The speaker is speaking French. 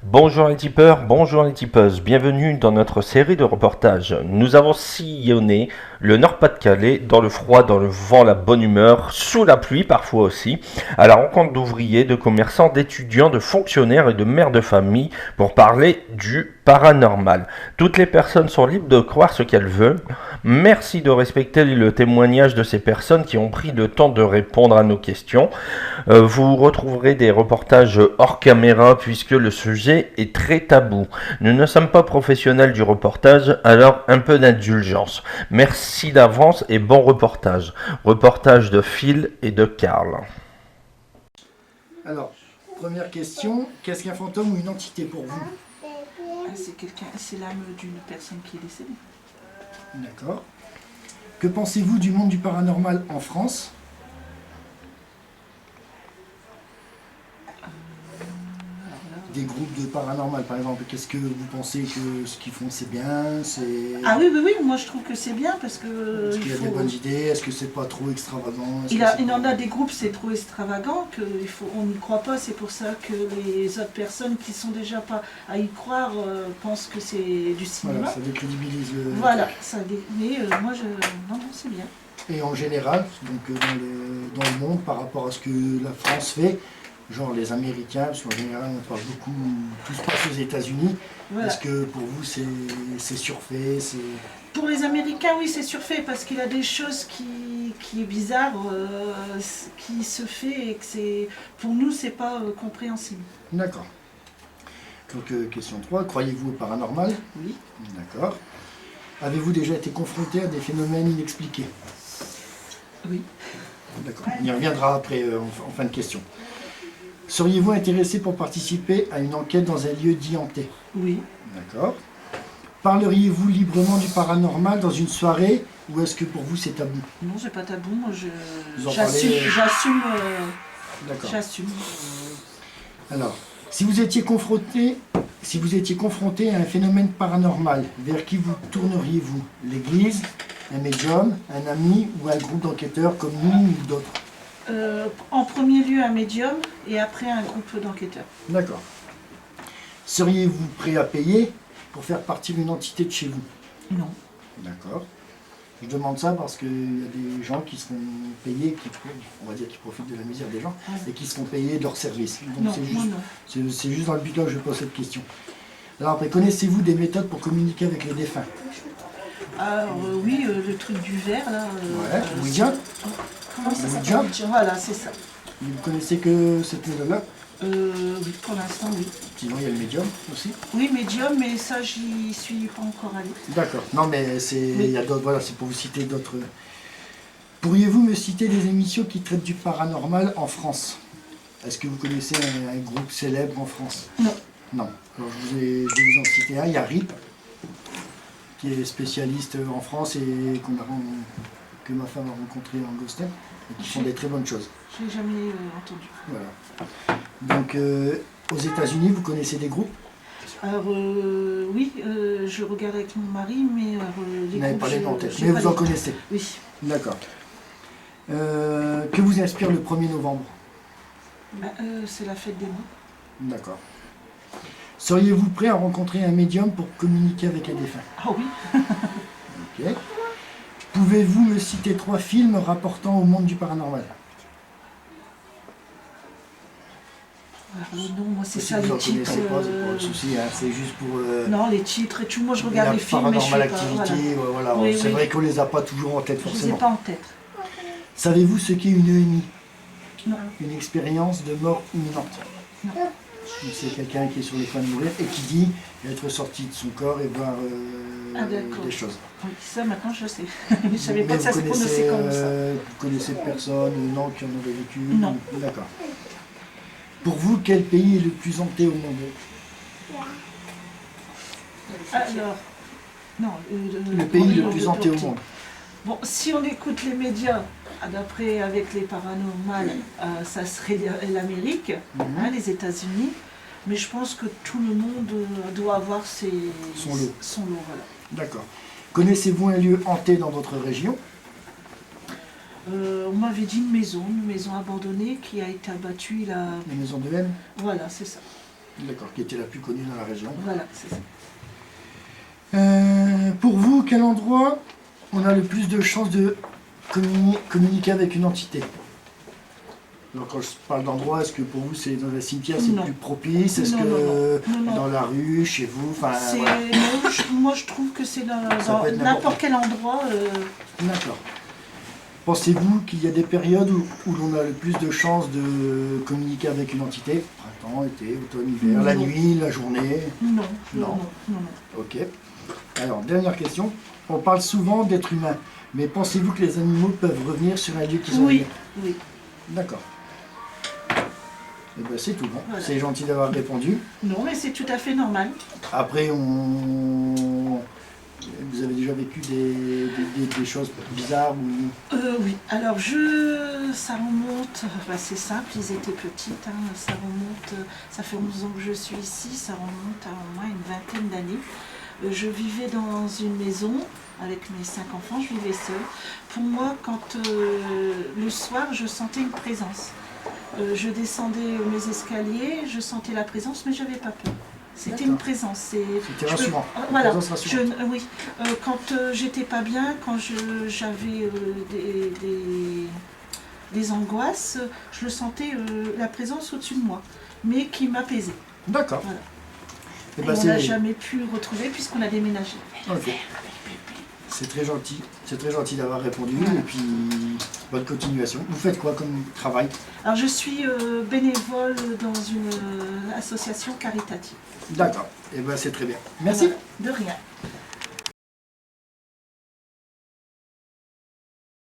Bonjour les tipeurs, bonjour les tipeuses, bienvenue dans notre série de reportages. Nous avons sillonné le Nord-Pas-de-Calais dans le froid, dans le vent, la bonne humeur, sous la pluie parfois aussi, à la rencontre d'ouvriers, de commerçants, d'étudiants, de fonctionnaires et de mères de famille pour parler du paranormal. Toutes les personnes sont libres de croire ce qu'elles veulent. Merci de respecter le témoignage de ces personnes qui ont pris le temps de répondre à nos questions. Vous retrouverez des reportages hors caméra puisque le sujet est très tabou. Nous ne sommes pas professionnels du reportage, alors un peu d'indulgence. Merci d'avance et bon reportage. Reportage de Phil et de Karl. Alors, première question, qu'est-ce qu'un fantôme ou une entité pour vous? C'est l'âme d'une personne qui est décédée. D'accord. Que pensez-vous du monde du paranormal en France? Des groupes de paranormal, par exemple, qu'est-ce que vous pensez que ce qu'ils font c'est bien? Ah oui, oui, oui, moi je trouve que c'est bien parce que. Est-ce qu'il y a des bonnes idées? Est-ce que c'est pas trop extravagant? Il en a des groupes, c'est trop extravagant, on n'y croit pas, c'est pour ça que les autres personnes qui sont déjà pas à y croire pensent que c'est du cinéma. Voilà, ça décrédibilise le... Voilà, mais moi non, c'est bien. Et en général, donc dans le monde, par rapport à ce que la France fait, genre les Américains, parce qu'en général on parle beaucoup, tout se passe aux États-Unis. Voilà. Est-ce que pour vous c'est surfait, Pour les Américains, oui, c'est surfait parce qu'il y a des choses qui est bizarre, qui se fait et que c'est pour nous c'est pas compréhensible. D'accord. Donc question 3, croyez-vous au paranormal? Oui. D'accord. Avez-vous déjà été confronté à des phénomènes inexpliqués? Oui. D'accord. On y reviendra après en fin de question. Seriez-vous intéressé pour participer à une enquête dans un lieu dit hanté? Oui. D'accord. Parleriez-vous librement du paranormal dans une soirée ou est-ce que pour vous c'est tabou? Non, c'est pas tabou, moi Vous en j'assume. parlez, D'accord. J'assume. Alors, si vous étiez confronté à un phénomène paranormal, vers qui vous tourneriez-vous? L'église, un médium, un ami ou un groupe d'enquêteurs comme nous ou d'autres? En premier lieu un médium et après un groupe d'enquêteurs. D'accord. Seriez-vous prêt à payer pour faire partir une entité de chez vous? Non. D'accord. Je demande ça parce qu'il y a des gens qui seront payés, on va dire qui profitent de la misère des gens, et qui seront payés de leur service. Donc Non, c'est juste dans le but là que je pose cette question. Alors après, connaissez-vous des méthodes pour communiquer avec les défunts? Alors oui, le truc du verre là. Ouais, Ouija. Comment ça Ouija. s'appelle? Voilà, c'est ça. Vous ne connaissez que cette méthode-là? Oui, pour l'instant, oui. Sinon, il y a le médium aussi. Oui, médium, mais ça, j'y suis pas encore allée. D'accord. Non, mais il Oui. y a d'autres. Voilà, c'est pour vous citer d'autres. Pourriez-vous me citer des émissions qui traitent du paranormal en France? Est-ce que vous connaissez un groupe célèbre en France? Non. Non. Alors je vais vous en citer un. Il y a RIP, qui est spécialiste en France et que ma femme a rencontré en Gostin, et qui font des très bonnes choses. Je l'ai jamais entendu. Voilà. Donc, aux États-Unis, vous connaissez des groupes? Alors oui, je regarde avec mon mari, mais les Vous n'avez groupes, pas les noms en tête, j'ai mais pas vous en les- connaissez. Oui. D'accord. Que vous inspire le 1er novembre? C'est la fête des morts. D'accord. Seriez-vous prêt à rencontrer un médium pour communiquer avec les défunts? Ah oui. Ok. Pouvez-vous me citer 3 films rapportant au monde du paranormal? Alors, non, moi c'est Si ça vous les en titres. connaissez pas, c'est pas un souci, hein, c'est juste pour... Non, les titres et tout. Moi je regarde la les films, mais je Paranormal sais pas. Activity, Voilà. voilà. Oui, C'est oui. vrai qu'on les a pas toujours en tête Je les ai forcément. pas en tête. Savez-vous ce qu'est une EMI? Non. Une expérience de mort imminente. Non. Donc, c'est quelqu'un qui est sur les points de mourir et qui dit être sorti de son corps et voir d'accord. des choses. Oui, ça maintenant je sais. Je savais Mais pas que ça vous se prononçait comme ça. Vous connaissez personne, non, qui en aurait vécu? Non. D'accord. Pour vous, quel pays est le plus hanté au monde? Alors, non. Le pays le plus hanté au monde. Bon, si on écoute les médias, d'après avec les paranormales, ça serait l'Amérique, Mhm. les États-Unis. Mais je pense que tout le monde doit avoir Son lot. Voilà. D'accord. Connaissez-vous un lieu hanté dans votre région? On m'avait dit une maison abandonnée qui a été abattue. La maison de M? Voilà, c'est ça. D'accord, qui était la plus connue dans la région. Voilà, c'est ça. Pour vous, quel endroit on a le plus de chances de communiquer avec une entité? Alors quand je parle d'endroit, est-ce que pour vous c'est dans un cimetière, c'est Non. plus propice? Est-ce Non, que non, non. dans la rue, chez vous, enfin C'est- voilà. non, moi je trouve que c'est dans peut être n'importe quel endroit. D'accord. Pensez-vous qu'il y a des périodes où l'on a le plus de chances de communiquer avec une entité? Printemps, été, automne, hiver, la Non. nuit, la journée? Non, Non. non, non. Ok. Alors, dernière question. On parle souvent d'êtres humains, mais pensez-vous que les animaux peuvent revenir sur un lieu qu'ils ont Oui, aimé? oui. D'accord. Eh ben, c'est tout bon. Voilà. C'est gentil d'avoir répondu. Non, mais c'est tout à fait normal. Après, vous avez déjà vécu des choses bizarres ou... Oui, alors ça remonte, c'est simple, ils étaient petites, hein, ça remonte, ça fait 11 ans que je suis ici, ça remonte à au moins une vingtaine d'années. Je vivais dans une maison avec mes 5 enfants, je vivais seule. Pour moi, quand le soir, je sentais une présence. Je descendais mes escaliers, je sentais la présence, mais je n'avais pas peur. C'était une D'accord. présence. C'était rassurant. Voilà. Présence rassurante. Oui. Quand j'étais pas bien, quand j'avais des angoisses, je le sentais la présence au-dessus de moi, mais qui m'apaisait. D'accord. Voilà. Eh Et ben, on n'a jamais pu retrouver puisqu'on a déménagé. Ok. C'est très gentil. C'est très gentil d'avoir répondu. Voilà. Et puis, bonne continuation. Vous faites quoi comme travail? Alors je suis bénévole dans une association caritative. D'accord. Eh ben, c'est très bien. Merci. Voilà. De rien.